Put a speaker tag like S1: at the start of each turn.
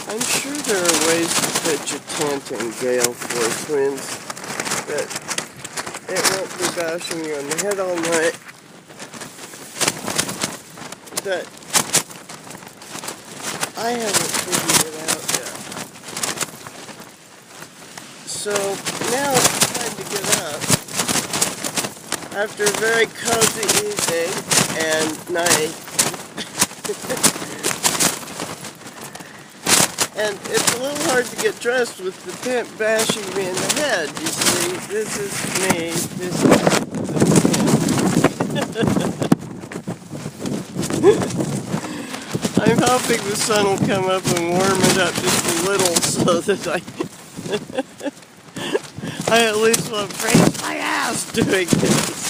S1: I'm sure there are ways to pitch a tent in gale force winds, but it won't be bashing you on the head all night. But I haven't figured it out yet. So now it's time to get up. After a very cozy evening and night. And it's a little hard to get dressed with the tent bashing me in the head, you see. This is me, this is the tent. I'm hoping the sun will come up and warm it up just a little so that I at least won't freeze my ass doing this.